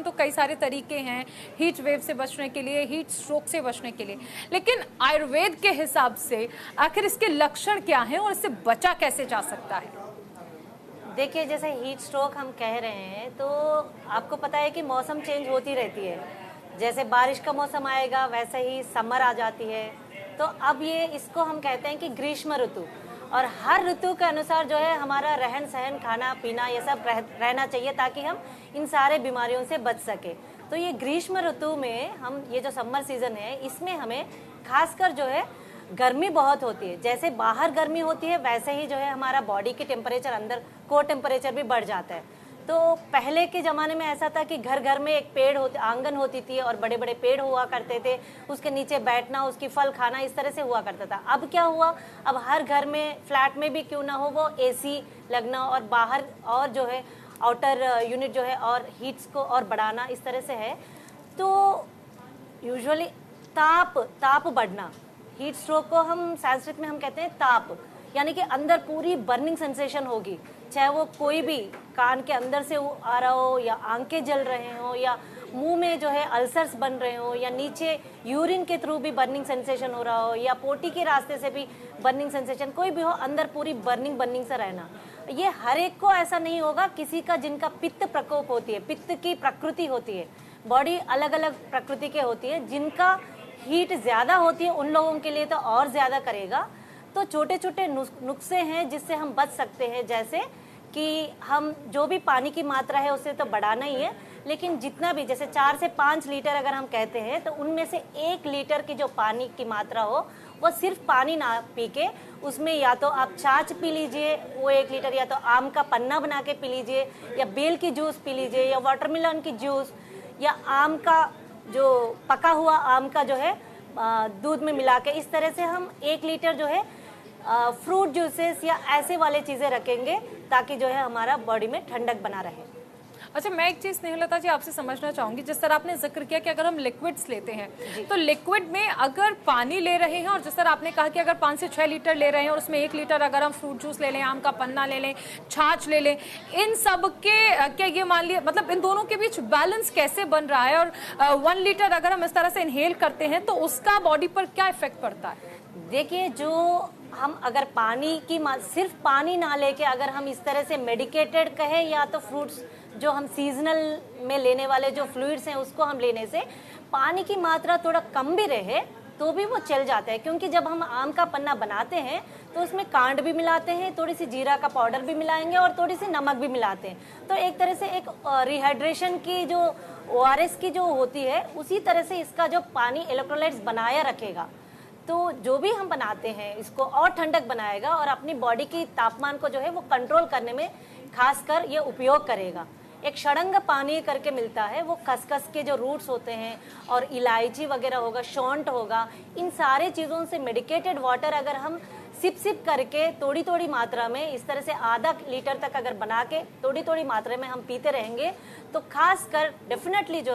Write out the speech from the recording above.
तो कई सारे तरीके हैं हीट वेव से बचने के लिए, हीट स्ट्रोक से बचने के लिए, लेकिन आयुर्वेद के हिसाब से आखिर इसके लक्षण क्या हैं और इससे बचा कैसे जा सकता है? देखिए, जैसे हीट स्ट्रोक हम कह रहे हैं, तो आपको पता है कि मौसम चेंज होती रहती है। जैसे बारिश का मौसम आएगा वैसे ही समर आ जाती है। तो अब ये इसको हम कहते हैं कि ग्रीष्म ऋतु, और हर ऋतु के अनुसार जो है हमारा रहन सहन, खाना पीना ये सब रहना चाहिए ताकि हम इन सारे बीमारियों से बच सके। तो ये ग्रीष्म ऋतु में हम ये जो समर सीजन है इसमें हमें खासकर जो है गर्मी बहुत होती है। जैसे बाहर गर्मी होती है वैसे ही जो है हमारा बॉडी के टेम्परेचर, अंदर कोर टेम्परेचर भी बढ़ जाता है। तो पहले के ज़माने में ऐसा था कि घर घर में एक पेड़ होती, आंगन होती थी और बड़े बड़े पेड़ हुआ करते थे, उसके नीचे बैठना, उसकी फल खाना, इस तरह से हुआ करता था। अब क्या हुआ, अब हर घर में, फ्लैट में भी क्यों ना हो, वो एसी लगना और बाहर और जो है आउटर यूनिट जो है और हीट्स को और बढ़ाना, इस तरह से है। तो यूजुअली ताप बढ़ना, हीट स्ट्रोक को हम संस्कृत में हम कहते हैं ताप, यानी कि अंदर पूरी बर्निंग सेंसेशन होगी, चाहे वो कोई भी कान के अंदर से आ रहा हो, या आंखें जल रहे हो, या मुंह में जो है अल्सर्स बन रहे हो, या नीचे यूरिन के थ्रू भी बर्निंग सेंसेशन हो रहा हो, या पोटी के रास्ते से भी बर्निंग सेंसेशन, कोई भी हो, अंदर पूरी बर्निंग से रहना। ये हर एक को ऐसा नहीं होगा, किसी का जिनका पित्त प्रकोप होती है, पित्त की प्रकृति होती है, बॉडी अलग अलग प्रकृति के होती है, जिनका हीट ज़्यादा होती है उन लोगों के लिए तो और ज़्यादा करेगा। तो छोटे छोटे नुस्खे हैं जिससे हम बच सकते हैं, जैसे कि हम जो भी पानी की मात्रा है उससे तो बढ़ाना ही है, लेकिन जितना भी, जैसे 4 से 5 लीटर अगर हम कहते हैं, तो उनमें से 1 लीटर की जो पानी की मात्रा हो वो सिर्फ पानी ना पी के उसमें या तो आप छाछ पी लीजिए वो 1 लीटर, या तो आम का पन्ना बना के पी लीजिए, या बेल की जूस पी लीजिए, या वाटरमेलन की जूस, या आम का जो पका हुआ आम का जो है दूध में मिला के, इस तरह से हम 1 लीटर जो है फ्रूट जूसेस या ऐसे वाले चीज़ें रखेंगे ताकि जो है हमारा बॉडी में ठंडक बना रहे। अच्छा, मैं एक चीज़ स्नेहलता जी आपसे समझना चाहूँगी, जिस तरह आपने जिक्र किया कि अगर हम लिक्विड्स लेते हैं तो लिक्विड में अगर पानी ले रहे हैं, और जिस तरह आपने कहा कि अगर 5 से 6 लीटर ले रहे हैं और उसमें 1 लीटर अगर हम फ्रूट जूस ले लें, आम का पन्ना ले लें, छाछ ले लें, इन सब के क्या ये मान लिया, मतलब इन दोनों के बीच बैलेंस कैसे बन रहा है? और 1 लीटर अगर हम इस तरह से इनहेल करते हैं तो उसका बॉडी पर क्या इफेक्ट पड़ता है? देखिए, जो हम अगर पानी की सिर्फ पानी ना लेके अगर हम इस तरह से मेडिकेटेड कहें, या तो फ्रूट्स जो हम सीजनल में लेने वाले जो फ्लूइड्स हैं उसको हम लेने से पानी की मात्रा थोड़ा कम भी रहे तो भी वो चल जाता है। क्योंकि जब हम आम का पन्ना बनाते हैं तो उसमें कांड भी मिलाते हैं, थोड़ी सी जीरा का पाउडर भी मिलाएंगे और थोड़ी सी नमक भी मिलाते हैं। तो एक तरह से एक रिहाइड्रेशन की जो ORS की जो होती है, उसी तरह से इसका जो पानी इलेक्ट्रोलाइट्स बनाया रखेगा। तो जो भी हम बनाते हैं इसको और ठंडक बनाएगा और अपनी बॉडी की तापमान को जो है वो कंट्रोल करने में खासकर ये उपयोग करेगा। एक षडंग पानी करके मिलता है, वो खसखस के जो रूट्स होते हैं और इलायची वगैरह होगा, शॉन्ट होगा, इन सारे चीज़ों से मेडिकेटेड वाटर अगर हम सिप करके थोड़ी थोड़ी मात्रा में इस तरह से आधा लीटर तक अगर बना के थोड़ी थोड़ी मात्रा में हम पीते रहेंगे तो खासकर डेफिनेटली जो है